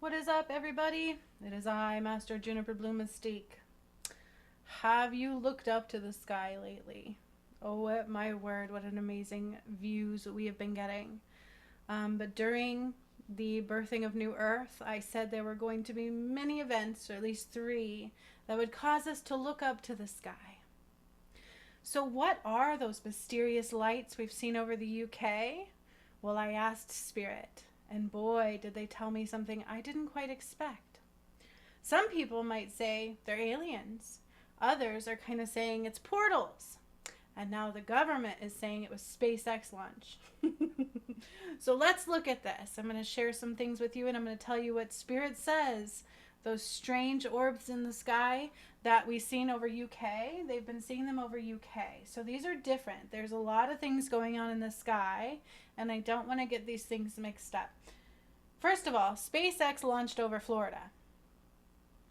What is up, everybody? It is I, Master Juniper Bloom Mystique. Have you looked up to the sky lately? Oh, my word, what an amazing views we have been getting. But during the birthing of New Earth, I said there were going to be many events, or at least three, that would cause us to look up to the sky. So, what are those mysterious lights we've seen over the UK? Well, I asked Spirit, and boy, did they tell me something I didn't quite expect. Some people might say they're aliens. Others are kind of saying it's portals. And now the government is saying it was SpaceX launch. So let's look at this. I'm going to share some things with you, and I'm going to tell you what Spirit says. Those strange orbs in the sky that we've seen over UK, they've been seeing them over UK. So these are different. There's a lot of things going on in the sky, and I don't want to get these things mixed up. First of all, SpaceX launched over Florida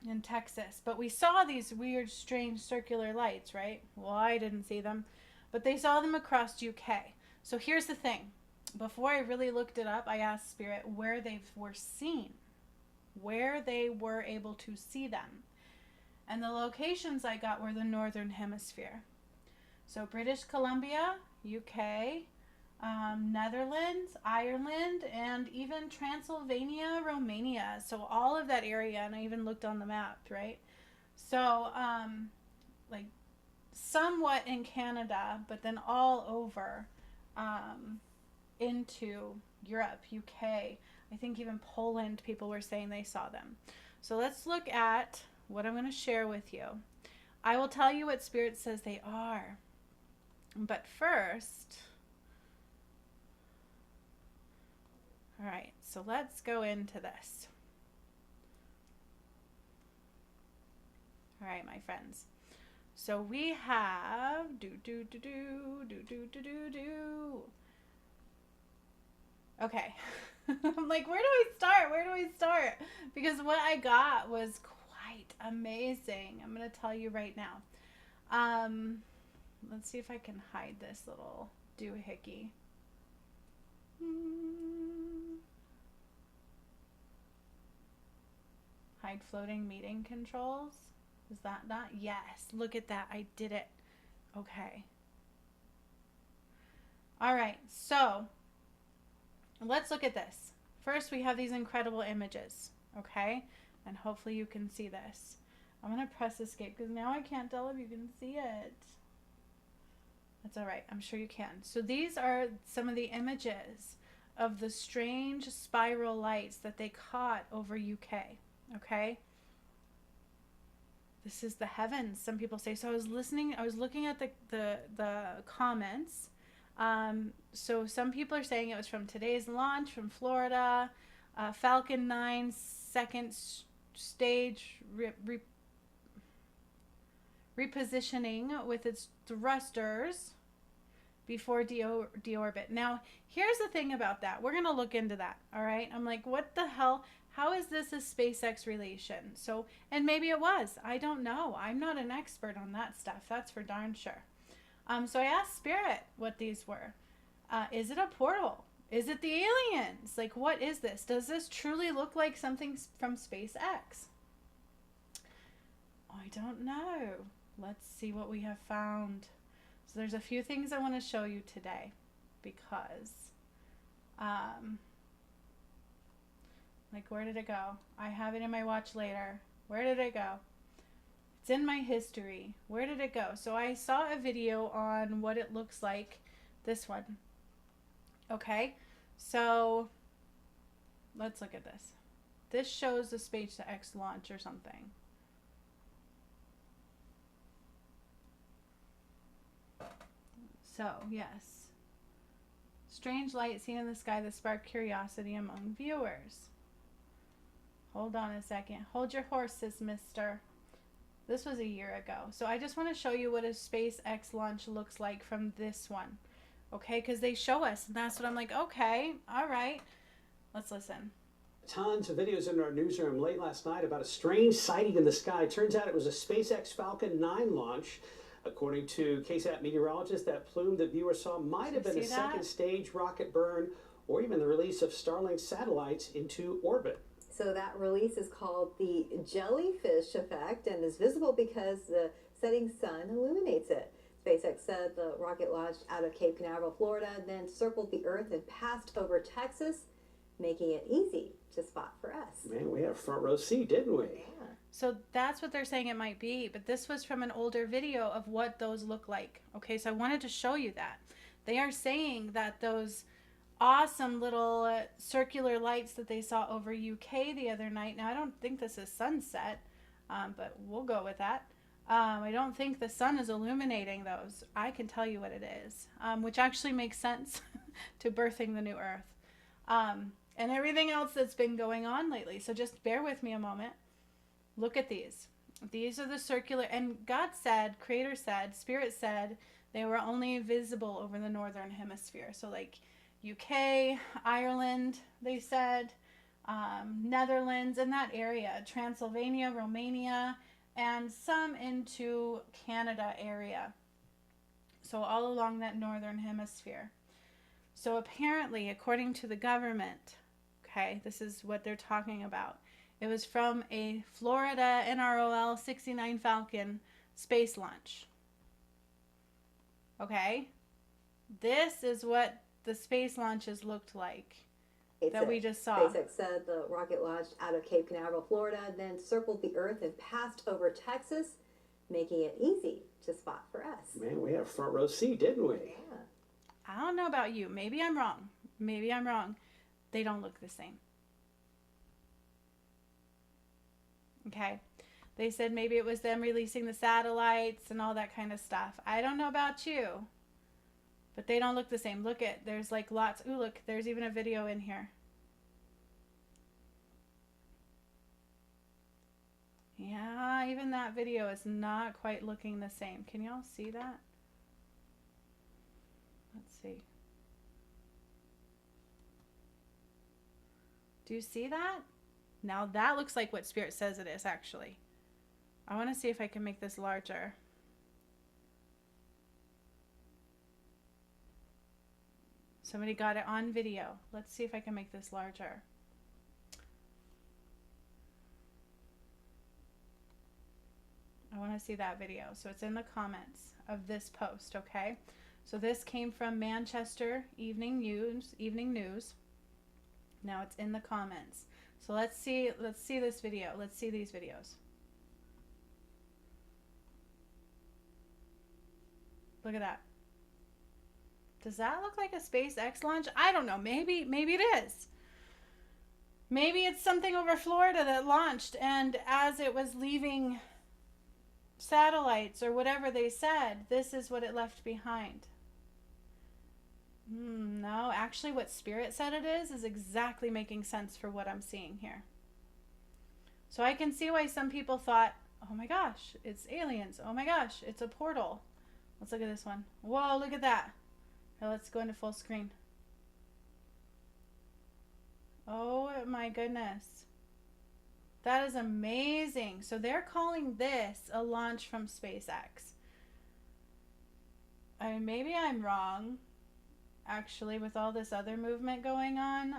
in Texas, but we saw these weird, strange circular lights, right? Well, I didn't see them, but they saw them across UK. So here's the thing. Before I really looked it up, I asked Spirit where they were seen, where they were able to see them. And the locations I got were the Northern Hemisphere. So British Columbia, UK, Netherlands, Ireland, and even Transylvania, Romania. So all of that area, and I even looked on the map, right? So, like, somewhat in Canada, but then all over into Europe, UK. I think even Poland, people were saying they saw them. So let's look at what I'm going to share with you. I will tell you what Spirit says they are. But first, all right, so let's go into this. All right, my friends. So we have Okay. I'm like, where do I start? Where do I start? Because what I got was quite amazing. I'm going to tell you right now. Let's see if I can hide this little doohickey. Hide floating meeting controls. Is that not? Yes. Look at that. I did it. Okay. All right. So let's look at this. First, we have these incredible images. Okay. And hopefully you can see this. I'm going to press escape because now I can't tell if you can see it. That's all right. I'm sure you can. So these are some of the images of the strange spiral lights that they caught over UK. Okay. This is the heavens, some people say. So I was looking at the comments. So some people are saying it was from today's launch from Florida, Falcon 9 second stage repositioning with its thrusters before deorbit. Now, here's the thing about that. We're going to look into that, all right? I'm like, what the hell? How is this a SpaceX relation? So, and maybe it was. I don't know. I'm not an expert on that stuff. That's for darn sure. So I asked Spirit what these were. Is it a portal? Is it the aliens? Like, what is this? Does this truly look like something from SpaceX? I don't know. Let's see what we have found. So there's a few things I want to show you today because, like, where did it go? I have it in my watch later. Where did it go? It's in my history. Where did it go? So I saw a video on what it looks like. This one. Okay. So let's look at this. This shows the SpaceX launch or something. So, yes. Strange light seen in the sky that sparked curiosity among viewers. Hold on a second. Hold your horses, mister. This was a year ago. So I just want to show you what a SpaceX launch looks like from this one. Okay, because they show us, and that's what I'm like, okay, all right. Let's listen. Tons of videos in our newsroom late last night about a strange sighting in the sky. Turns out it was a SpaceX Falcon 9 launch. According to KSAT meteorologists, that plume the viewer saw might have been a second stage rocket burn or even the release of Starlink satellites into orbit. So that release is called the jellyfish effect and is visible because the setting sun illuminates it. SpaceX said the rocket launched out of Cape Canaveral, Florida, then circled the Earth and passed over Texas, making it easy to spot for us. Man, we had a front row seat, didn't we? Yeah. So that's what they're saying it might be, but this was from an older video of what those look like. Okay, so I wanted to show you that. They are saying that those awesome little circular lights that they saw over UK the other night. Now, I don't think this is sunset, but we'll go with that. I don't think the sun is illuminating those. I can tell you what it is, which actually makes sense to birthing the new Earth and everything else that's been going on lately. So just bear with me a moment. Look at these. These are the circular, and God said, Creator said, Spirit said, they were only visible over the northern hemisphere. So like UK, Ireland, they said, Netherlands, in that area, Transylvania, Romania, and some into Canada area. So all along that northern hemisphere. So apparently, according to the government, okay, this is what they're talking about. It was from a Florida NROL 69 Falcon space launch. Okay? This is what the space launches looked like that we just saw. SpaceX said the rocket launched out of Cape Canaveral, Florida, then circled the Earth and passed over Texas, making it easy to spot for us. Man, we had a front row seat, didn't we? Yeah. I don't know about you. Maybe I'm wrong. Maybe I'm wrong. They don't look the same. Okay? They said maybe it was them releasing the satellites and all that kind of stuff. I don't know about you, but they don't look the same. Look at, there's like lots. Ooh, look, there's even a video in here. Yeah, even that video is not quite looking the same. Can y'all see that? Let's see. Do you see that? Now that looks like what Spirit says it is, actually. I want to see if I can make this larger. Somebody got it on video. Let's see if I can make this larger. I want to see that video. So it's in the comments of this post, okay? So this came from Manchester Evening News. Now it's in the comments. So let's see this video. Let's see these videos. Look at that. Does that look like a SpaceX launch? I don't know. Maybe it is. Maybe it's something over Florida that launched, and as it was leaving satellites or whatever they said, this is what it left behind. No, actually what Spirit said it is exactly making sense for what I'm seeing here. So I can see why some people thought, oh my gosh, it's aliens. Oh my gosh, it's a portal. Let's look at this one. Whoa, look at that. Now let's go into full screen. Oh my goodness. That is amazing. So they're calling this a launch from SpaceX. I mean, maybe I'm wrong. Actually, with all this other movement going on,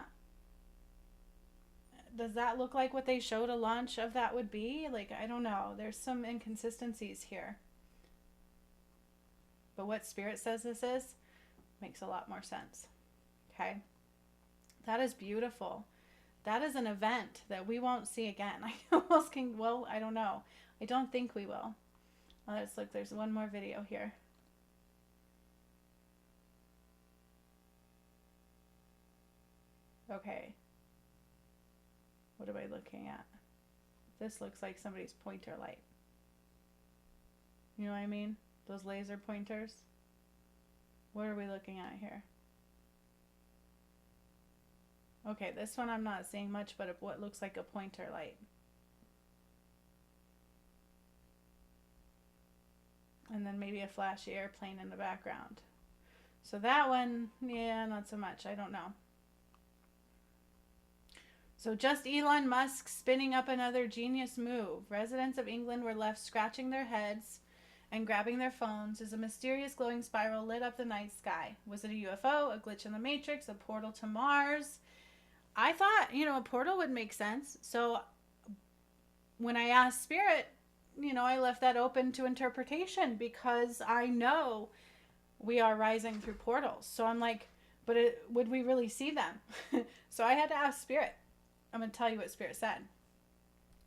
does that look like what they showed a launch of that would be? Like, I don't know. There's some inconsistencies here. But what Spirit says this is makes a lot more sense. Okay? That is beautiful. That is an event that we won't see again. I almost can, well, I don't know. I don't think we will. Let's look. There's one more video here. Okay. What am I looking at? This looks like somebody's pointer light. You know what I mean? Those laser pointers. What are we looking at here? Okay, this one I'm not seeing much, but what looks like a pointer light. And then maybe a flashy airplane in the background. So that one, yeah, not so much. I don't know. So just Elon Musk spinning up another genius move. Residents of England were left scratching their heads and grabbing their phones as a mysterious glowing spiral lit up the night sky. Was it a UFO, a glitch in the Matrix, a portal to Mars? I thought, a portal would make sense. So when I asked Spirit, I left that open to interpretation because I know we are rising through portals. So I'm like, but would we really see them? So I had to ask Spirit. I'm going to tell you what Spirit said.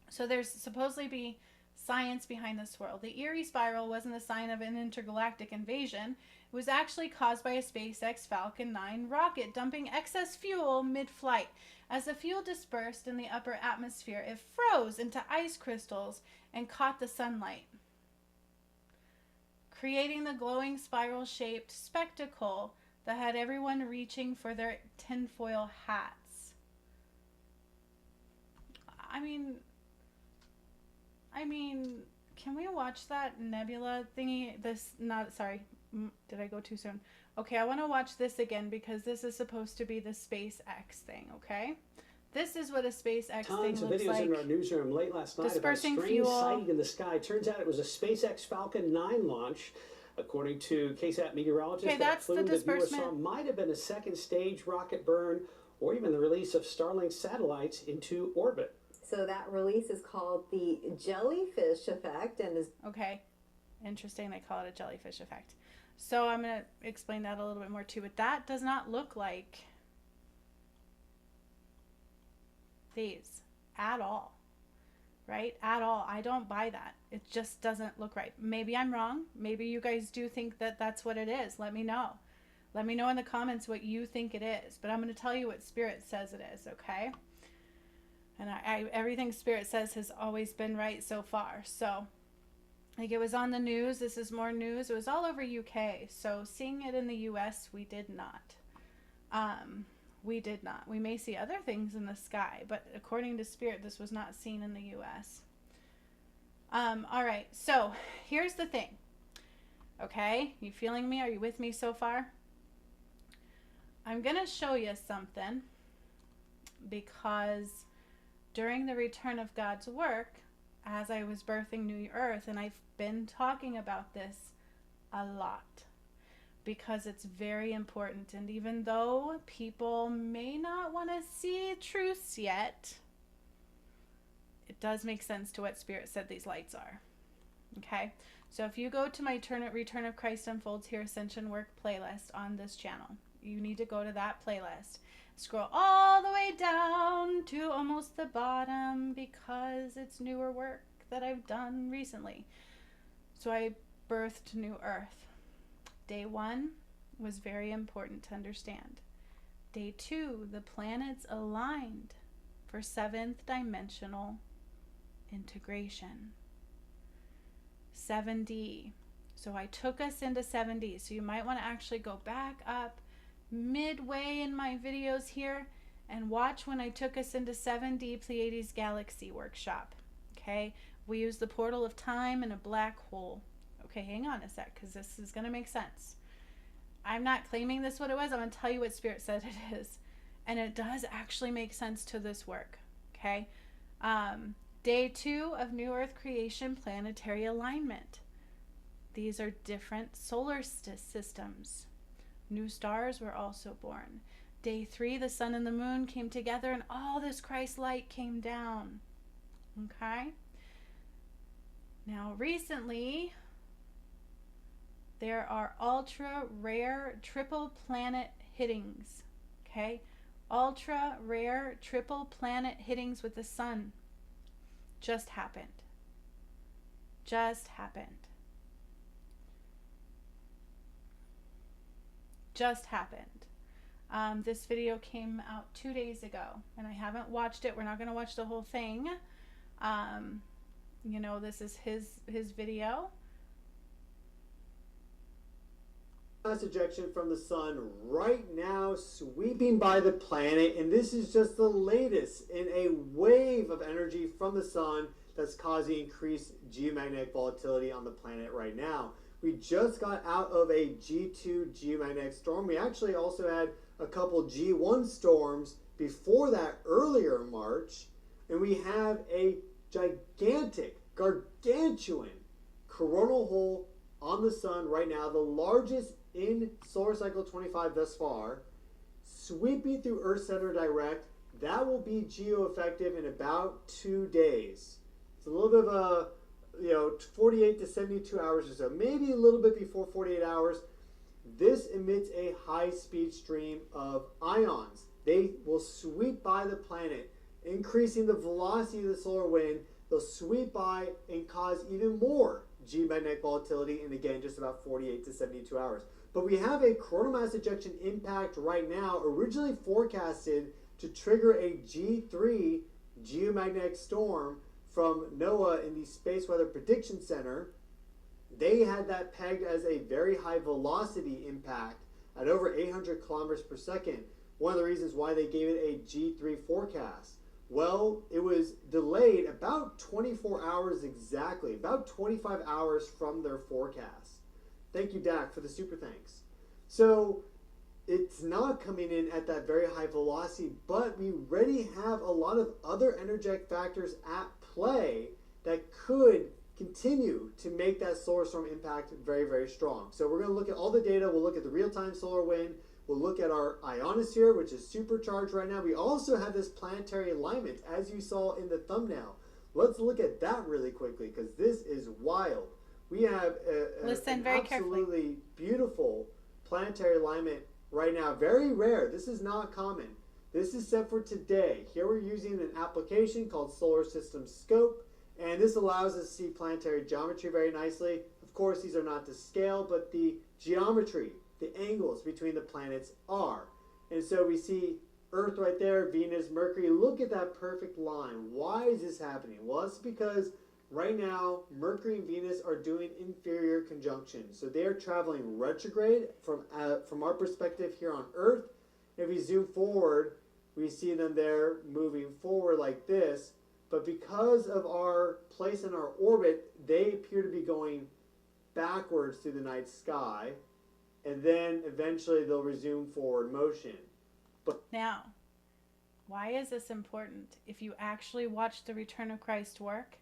So there's supposedly be science behind this swirl. The Erie spiral wasn't a sign of an intergalactic invasion. It was actually caused by a SpaceX Falcon 9 rocket dumping excess fuel mid-flight. As the fuel dispersed in the upper atmosphere, it froze into ice crystals and caught the sunlight, creating the glowing spiral-shaped spectacle that had everyone reaching for their tinfoil hats. I mean, can we watch that nebula thingy? Sorry, did I go too soon? Okay, I want to watch this again because this is supposed to be the SpaceX thing, okay? This is what a SpaceX thing looks like. Tons of videos in our newsroom late last night about a strange sighting in the sky. Turns out it was a SpaceX Falcon 9 launch. According to KSAT meteorologists, that plume that viewers saw might have been a second stage rocket burn or even the release of Starlink satellites into orbit. So that release is called the jellyfish effect and is... Okay, interesting they call it a jellyfish effect. So I'm going to explain that a little bit more too, but that does not look like these at all, right? At all. I don't buy that. It just doesn't look right. Maybe I'm wrong. Maybe you guys do think that that's what it is. Let me know. Let me know in the comments what you think it is, but I'm going to tell you what Spirit says it is, okay? And everything Spirit says has always been right so far. So, like, it was on the news. This is more news. It was all over UK. So seeing it in the US, we did not. We did not. We may see other things in the sky, but according to Spirit, this was not seen in the US. All right. So here's the thing. Okay. You feeling me? Are you with me so far? I'm going to show you something because during the return of God's work, as I was birthing New Earth, and I've been talking about this a lot because it's very important. And even though people may not want to see truths yet, it does make sense to what Spirit said these lights are. Okay? So if you go to my Return of Christ Unfolds Here Ascension Work playlist on this channel, you need to go to that playlist. Scroll all the way down to almost the bottom because it's newer work that I've done recently. So I birthed New Earth. Day 1 was very important to understand. Day 2, the planets aligned for 7th dimensional integration. 7D. So I took us into 7D. So you might want to actually go back up midway in my videos here and watch when I took us into 7D Pleiades Galaxy Workshop. Okay, we use the portal of time and a black hole. Okay, hang on a sec because this is going to make sense. I'm not claiming this what it was. I'm going to tell you what Spirit said it is, and it does actually make sense to this work. Okay, Day 2 of New Earth creation, planetary alignment. These are different solar systems. New stars were also born. Day 3, the sun and the moon came together and all this Christ light came down. Okay? Now, recently, there are ultra rare triple planet hittings. Okay? Ultra rare triple planet hittings with the sun. Just happened. Just happened. Just happened. This video came out 2 days ago and I haven't watched it. We're not going to watch the whole thing. You know, this is his video. Mass ejection from the sun right now sweeping by the planet, and this is just the latest in a wave of energy from the sun that's causing increased geomagnetic volatility on the planet right now. We just got out of a G2 geomagnetic storm. We actually also had a couple G1 storms before that earlier in March. And we have a gigantic, gargantuan coronal hole on the sun right now, the largest in solar cycle 25 thus far, sweeping through Earth center direct, that will be geo-effective in about 2 days. It's a little bit of a, 48 to 72 hours or so, maybe a little bit before 48 hours. This emits a high-speed stream of ions. They will sweep by the planet, increasing the velocity of the solar wind. They'll sweep by and cause even more geomagnetic volatility in, again, just about 48 to 72 hours. But we have a coronal mass ejection impact right now, originally forecasted to trigger a G3 geomagnetic storm from NOAA in the Space Weather Prediction Center. They had that pegged as a very high velocity impact at over 800 kilometers per second. One of the reasons why they gave it a G3 forecast. Well, it was delayed about 24 hours exactly, about 25 hours from their forecast. Thank you, Dak, for the super thanks. So it's not coming in at that very high velocity, but we already have a lot of other energetic factors at play that could continue to make that solar storm impact very, very strong. So we're going to look at all the data. We'll look at the real-time solar wind. We'll look at our ionosphere, which is supercharged right now. We also have this planetary alignment, as you saw in the thumbnail. Let's look at that really quickly, because this is wild. We have an absolutely beautiful planetary alignment right now. Very rare. This is not common. This is set for today. Here we're using an application called Solar System Scope, and this allows us to see planetary geometry very nicely. Of course, these are not to scale, but the geometry, the angles between the planets are. And so we see Earth right there, Venus, Mercury. Look at that perfect line. Why is this happening? Well, it's because right now, Mercury and Venus are doing inferior conjunction. So they are traveling retrograde from our perspective here on Earth. If we zoom forward, we see them there moving forward like this. But because of our place in our orbit, they appear to be going backwards through the night sky. And then eventually they'll resume forward motion. But now, why is this important? If you actually watch the Return of Christ work,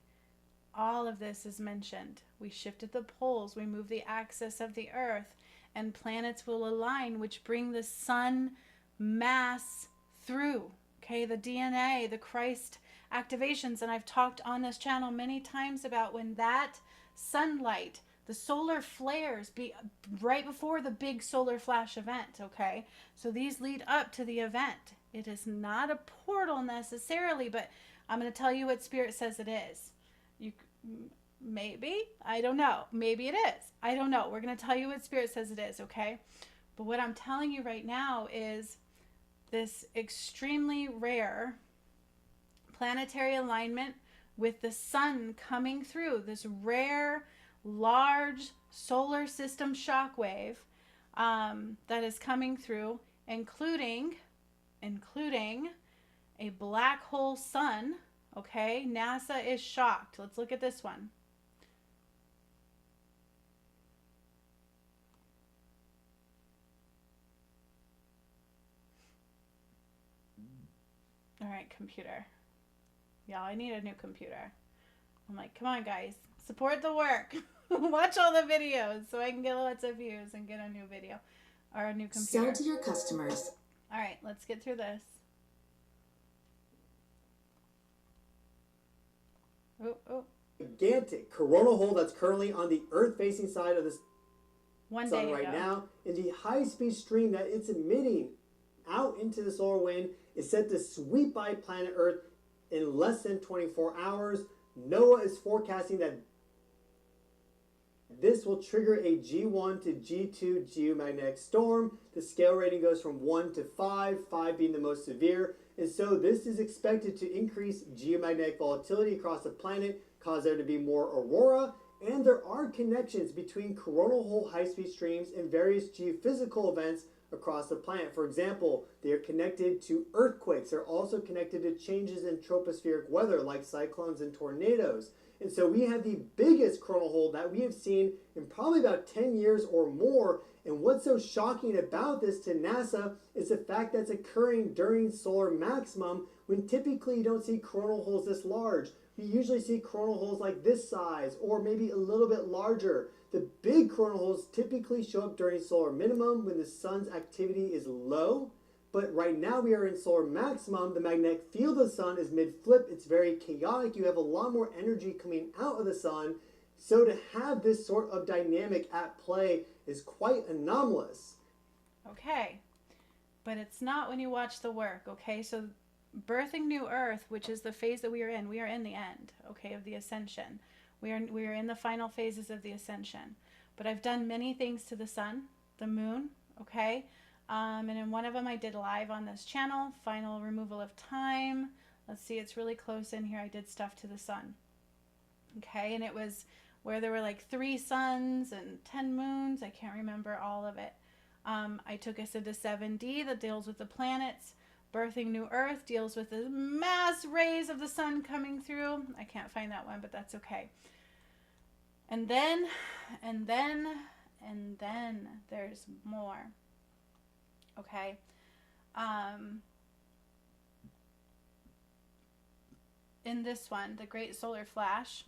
all of this is mentioned. We shifted the poles, we moved the axis of the earth, and planets will align, which bring the sun mass through. Okay, the DNA, the Christ activations. And I've talked on this channel many times about when that sunlight, the solar flares, be right before the big solar flash event. Okay, so these lead up to the event. It is not a portal necessarily, but I'm going to tell you what Spirit says it is. You maybe, I don't know, maybe it is, I don't know. We're going to tell you what Spirit says it is. Okay, but what I'm telling you right now is this extremely rare planetary alignment with the sun coming through, this rare large solar system shockwave that is coming through, including a black hole sun. Okay, NASA is shocked. Let's look at this one. All right, computer. Y'all, I need a new computer. I'm like, come on, guys. Support the work. Watch all the videos so I can get lots of views and get a new video or a new computer. Sell to your customers. All right, let's get through this. Oh. gigantic coronal hole that's currently on the Earth-facing side of the One sun day right ago. now, and the high-speed stream that it's emitting out into the solar wind is set to sweep by planet Earth in less than 24 hours. NOAA is forecasting that this will trigger a G1 to G2 geomagnetic storm. The scale rating goes from 1 to 5, 5 being the most severe. And so this is expected to increase geomagnetic volatility across the planet, cause there to be more aurora, and there are connections between coronal hole high-speed streams and various geophysical events across the planet. For example, they are connected to earthquakes. They're also connected to changes in tropospheric weather like cyclones and tornadoes. And so we have the biggest coronal hole that we have seen in probably about 10 years or more. And what's so shocking about this to NASA is the fact that's occurring during solar maximum, when typically you don't see coronal holes this large. We usually see coronal holes like this size or maybe a little bit larger. The big coronal holes typically show up during solar minimum when the sun's activity is low. But right now we are in solar maximum. The magnetic field of the sun is mid-flip. It's very chaotic. You have a lot more energy coming out of the sun. So to have this sort of dynamic at play is quite anomalous. Okay, but it's not when you watch the work, okay? So birthing new earth, which is the phase that we are in the end, okay, of the ascension. We are in the final phases of the ascension. But I've done many things to the sun, the moon, okay? And in one of them I did live on this channel, final removal of time. Let's see, it's really close in here. I did stuff to the sun. Okay, and it was where there were like 3 suns and 10 moons. I can't remember all of it. I took us into 7D that deals with the planets. Birthing New Earth deals with the mass rays of the sun coming through. I can't find that one, but that's okay. And then there's more. Okay. In this one, the Great Solar Flash,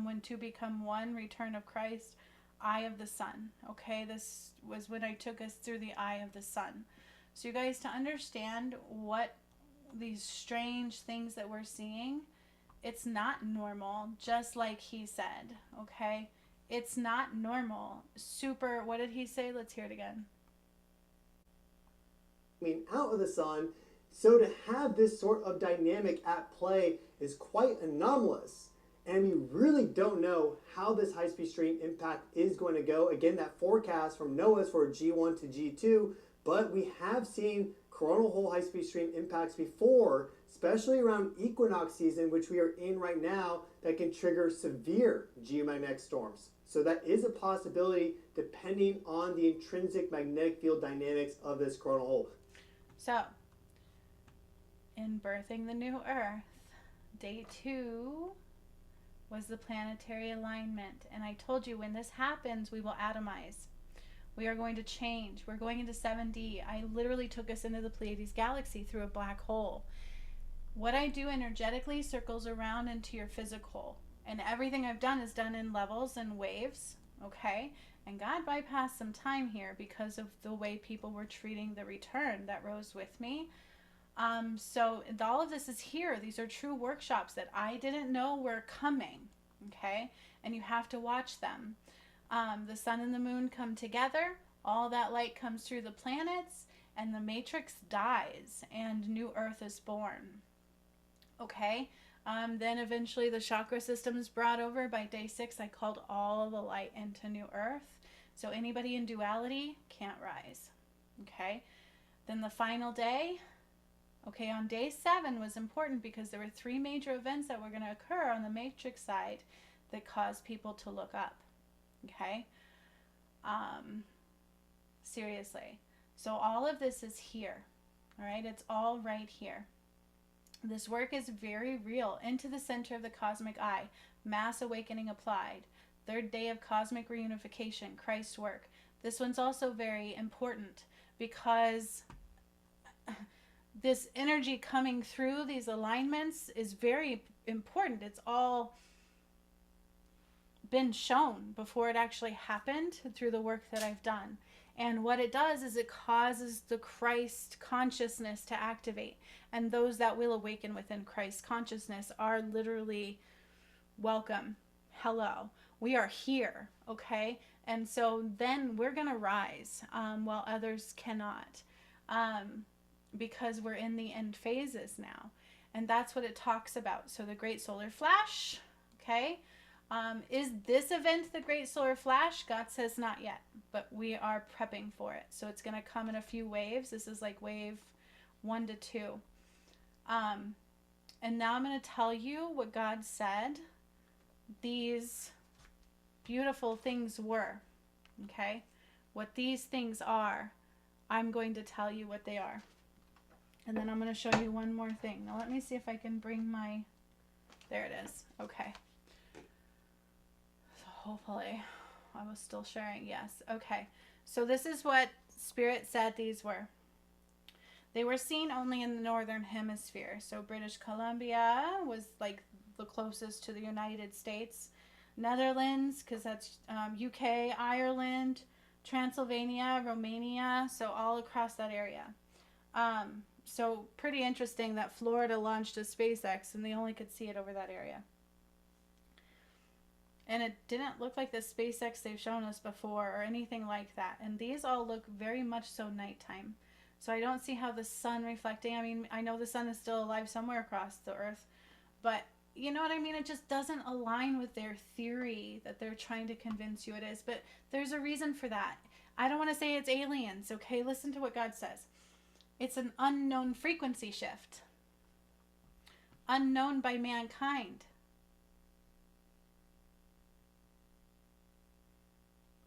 when two become one, Return of Christ, Eye of the Sun. Okay, this was when I took us through the Eye of the Sun. So you guys, to understand what these strange things that we're seeing, it's not normal, just like he said, okay? It's not normal. Super, what did he say? Let's hear it again. Out of the sun. So to have this sort of dynamic at play is quite anomalous. And we really don't know how this high-speed stream impact is going to go. Again, that forecast from NOAA is for G1 to G2, but we have seen coronal hole high-speed stream impacts before, especially around equinox season, which we are in right now, that can trigger severe geomagnetic storms. So that is a possibility depending on the intrinsic magnetic field dynamics of this coronal hole. So, in birthing the new Earth, day 2 was the planetary alignment. And I told you, when this happens, we will atomize. We are going to change. We're going into 7D. I literally took us into the Pleiades galaxy through a black hole. What I do energetically circles around into your physical. And everything I've done is done in levels and waves, okay? And God bypassed some time here because of the way people were treating the return that rose with me. So all of this is here. These are true workshops that I didn't know were coming, okay? And you have to watch them. The sun and the moon come together. All that light comes through the planets, and the matrix dies, and new Earth is born, okay? Then eventually the chakra system is brought over. By day 6, I called all the light into new Earth. So anybody in duality can't rise, okay? Then the final day, okay, on day 7 was important because there were 3 major events that were going to occur on the matrix side that caused people to look up, okay? Seriously. So all of this is here, all right? It's all right here. This work is very real. Into the center of the cosmic eye, mass awakening applied. 3rd day of cosmic reunification, Christ's work. This one's also very important because this energy coming through these alignments is very important. It's all been shown before it actually happened through the work that I've done. And what it does is it causes the Christ consciousness to activate. And those that will awaken within Christ consciousness are literally welcome. Hello. We are here, okay? And so then we're going to rise while others cannot, because we're in the end phases now. And that's what it talks about. So the Great Solar Flash, okay? Is this event the Great Solar Flash? God says not yet, but we are prepping for it. So it's going to come in a few waves. This is like wave 1 to 2. And now I'm going to tell you what God said these beautiful things were, okay? What these things are, I'm going to tell you what they are. And then I'm going to show you one more thing. Now let me see if I can bring my, there it is, okay. So hopefully I was still sharing, yes, okay. So this is what Spirit said these were. They were seen only in the northern hemisphere. So British Columbia was like the closest to the United States. Netherlands, because that's UK, Ireland, Transylvania, Romania, so all across that area. So pretty interesting that Florida launched a SpaceX and they only could see it over that area. And it didn't look like the SpaceX they've shown us before or anything like that. And these all look very much so nighttime. So I don't see how the sun reflecting, I mean, I know the sun is still alive somewhere across the earth, but you know what I mean? It just doesn't align with their theory that they're trying to convince you it is. But there's a reason for that. I don't want to say it's aliens, okay? Listen to what God says. It's an unknown frequency shift. Unknown by mankind.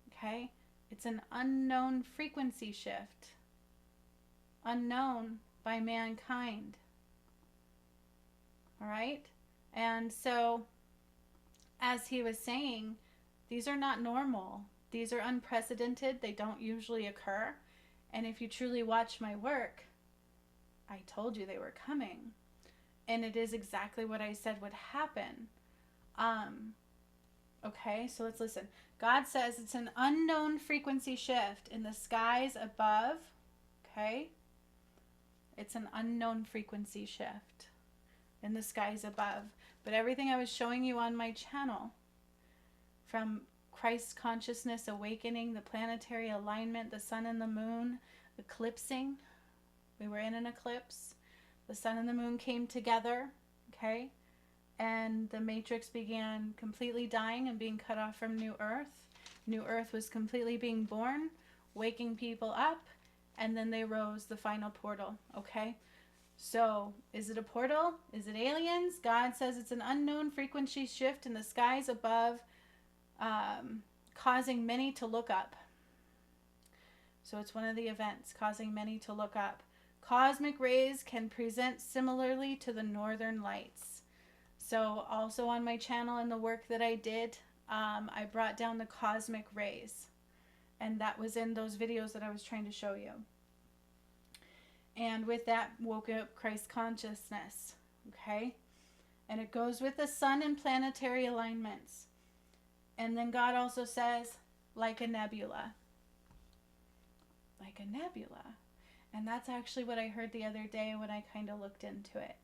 Okay? It's an unknown frequency shift. Unknown by mankind. All right? And so, as he was saying, these are not normal. These are unprecedented. They don't usually occur. And if you truly watch my work, I told you they were coming. And it is exactly what I said would happen. Okay, so let's listen. God says it's an unknown frequency shift in the skies above. Okay? It's an unknown frequency shift in the skies above. But everything I was showing you on my channel, from Christ consciousness awakening, the planetary alignment, the sun and the moon, eclipsing. We were in an eclipse. The sun and the moon came together, okay? And the matrix began completely dying and being cut off from New Earth. New Earth was completely being born, waking people up, and then they rose the final portal, okay? So, is it a portal? Is it aliens? God says it's an unknown frequency shift in the skies above, causing many to look up. So it's one of the events, causing many to look up. Cosmic rays can present similarly to the northern lights. So also on my channel and the work that I did, I brought down the cosmic rays. And that was in those videos that I was trying to show you. And with that woke up Christ consciousness, okay? And it goes with the sun and planetary alignments. And then God also says, like a nebula. Like a nebula. And that's actually what I heard the other day when I kind of looked into it.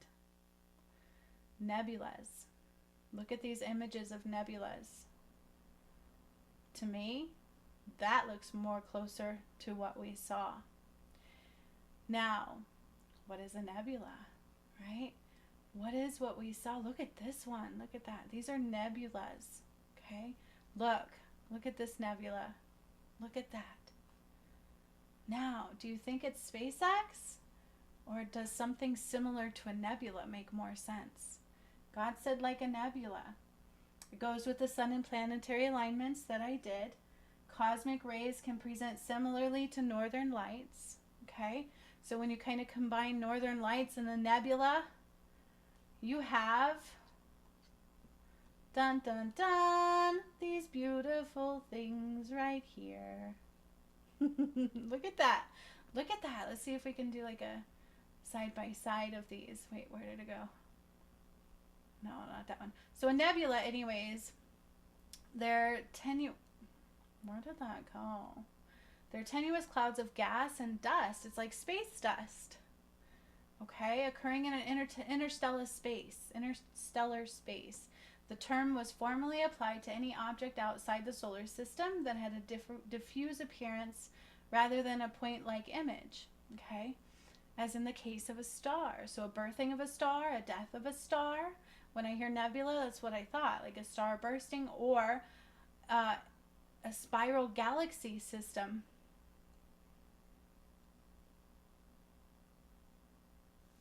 Nebulas. Look at these images of nebulas. To me, that looks more closer to what we saw. Now, what is a nebula, right? What is what we saw? Look at this one. Look at that. These are nebulas, okay? Look at this nebula. Look at that. Now, do you think it's SpaceX? Or does something similar to a nebula make more sense? God said like a nebula. It goes with the sun and planetary alignments that I did. Cosmic rays can present similarly to northern lights, okay? So when you kind of combine northern lights and the nebula, you have, dun dun dun, these beautiful things right here. Look at that. Look at that. Let's see if we can do like a side by side of these. Wait, where did it go? No, not that one. So a nebula, anyways, they're tenuous. Where did that go? They're tenuous clouds of gas and dust. It's like space dust. Okay, occurring in an interstellar space. The term was formerly applied to any object outside the solar system that had a diffuse appearance rather than a point-like image. Okay, as in the case of a star. So a birthing of a star, a death of a star. When I hear nebula, that's what I thought, like a star bursting, or a spiral galaxy system.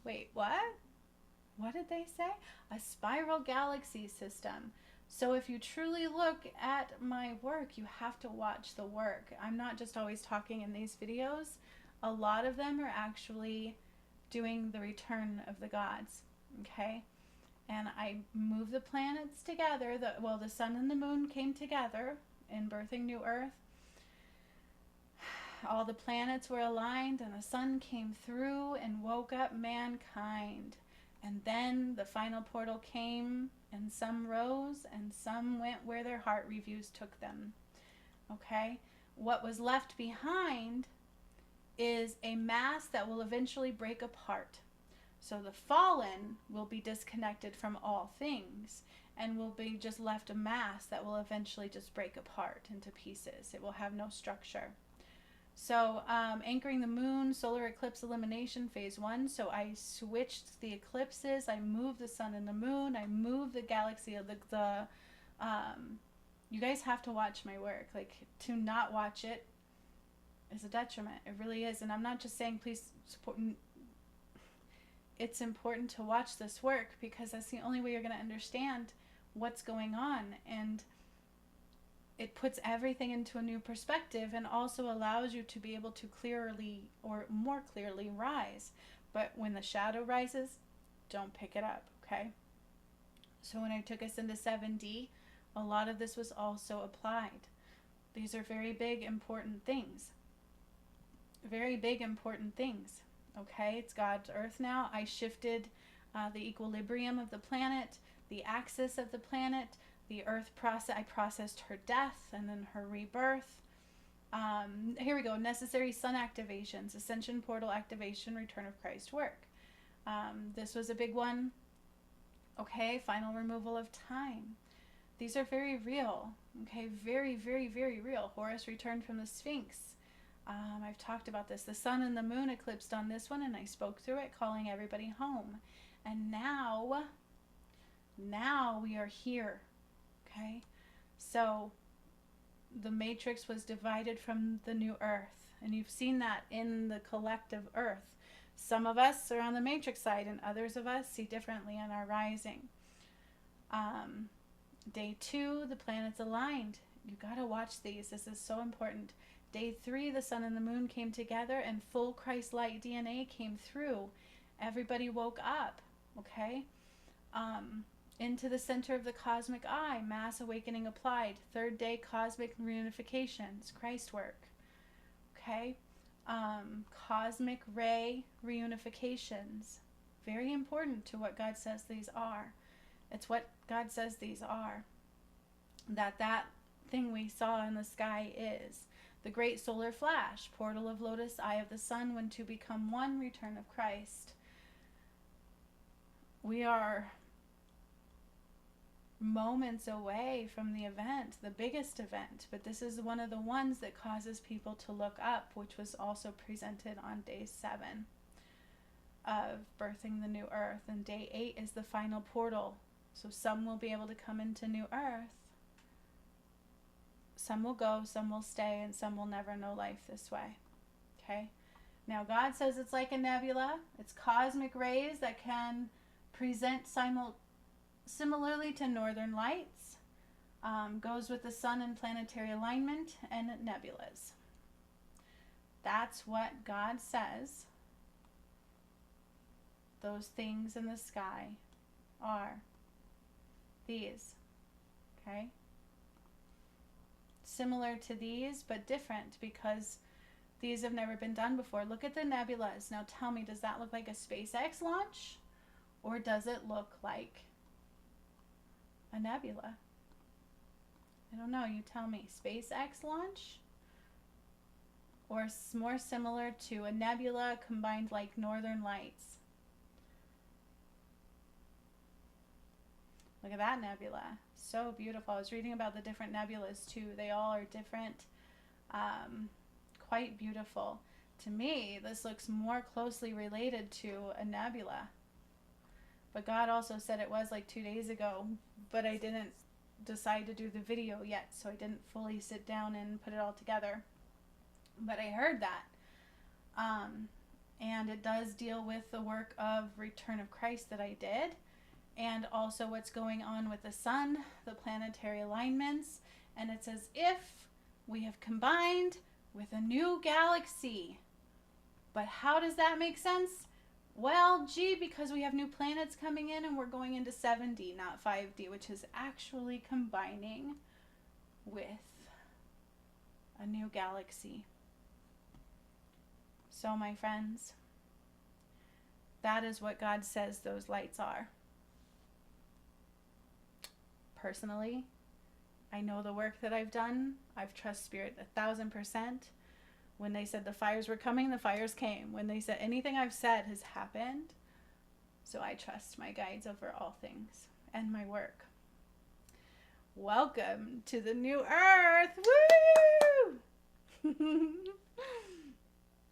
Wait, what? What did they say? A spiral galaxy system. So if you truly look at my work, you have to watch the work. I'm not just always talking in these videos. A lot of them are actually doing the return of the gods, okay? And I move the planets together. The sun and the moon came together in birthing New Earth. All the planets were aligned and the sun came through and woke up mankind. And then the final portal came and some rose and some went where their heart reviews took them. Okay? What was left behind is a mass that will eventually break apart. So the fallen will be disconnected from all things and will be just left a mass that will eventually just break apart into pieces. It will have no structure. So anchoring the moon, solar eclipse elimination, phase 1. So I switched the eclipses. I moved the sun and the moon. I moved the galaxy. You guys have to watch my work. Like, to not watch it is a detriment. It really is. And I'm not just saying please support. It's important to watch this work because that's the only way you're going to understand what's going on. And it puts everything into a new perspective and also allows you to be able to clearly or more clearly rise. But when the shadow rises, don't pick it up, okay? So when I took us into 7D, a lot of this was also applied. These are very big, important things. Very big, important things, okay? It's God's earth now. I shifted the equilibrium of the planet, the axis of the planet, the earth process. I processed her death and then her rebirth. Here we go. Necessary sun activations, ascension portal activation, return of Christ work. This was a big one. Okay, final removal of time. These are very real. Okay, very, very, very real. Horus returned from the Sphinx. I've talked about this. The sun and the moon eclipsed on this one, and I spoke through it, calling everybody home. And now we are here. Okay, so the matrix was divided from the new earth, and you've seen that in the collective earth. Some of us are on the matrix side, and others of us see differently and are rising. Day 2, the planets aligned. You gotta watch these. This is so important. Day 3, the sun and the moon came together, and full Christ-light DNA came through. Everybody woke up. Okay. Into the center of the cosmic eye, mass awakening applied. 3rd day, cosmic reunifications, Christ work. Okay, cosmic ray reunifications, very important to what God says these are. It's what God says these are. That thing we saw in the sky is. The great solar flash, portal of lotus, eye of the sun, when two become one, return of Christ. We are moments away from the event, the biggest event, but this is one of the ones that causes people to look up, which was also presented on day 7 of birthing the new earth, and day 8 is the final portal. So some will be able to come into new earth, some will go, some will stay, and some will never know life this way. Okay, now God says it's like a nebula. It's cosmic rays that can present similarly to northern lights, goes with the sun and planetary alignment and nebulas. That's what God says those things in the sky are. These, okay? Similar to these, but different because these have never been done before. Look at the nebulas. Now tell me, does that look like a SpaceX launch? Or does it look like a nebula? I don't know, you tell me. SpaceX launch? Or more similar to a nebula combined like northern lights? Look at that nebula. So beautiful. I was reading about the different nebulas too. They all are different. Quite beautiful. To me, this looks more closely related to a nebula. But God also said it was like 2 days ago, but I didn't decide to do the video yet, so I didn't fully sit down and put it all together. But I heard that. And it does deal with the work of Return of Christ that I did, and also what's going on with the sun, the planetary alignments, and it's as if we have combined with a new galaxy. But how does that make sense? Well, gee, because we have new planets coming in and we're going into 7D, not 5D, which is actually combining with a new galaxy. So, my friends, that is what God says those lights are. Personally, I know the work that I've done. I've trust Spirit 1,000%. When they said the fires were coming, the fires came. When they said anything I've said has happened. So I trust my guides over all things and my work. Welcome to the new earth. Woo!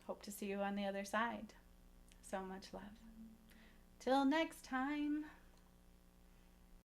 Hope to see you on the other side. So much love. Till next time.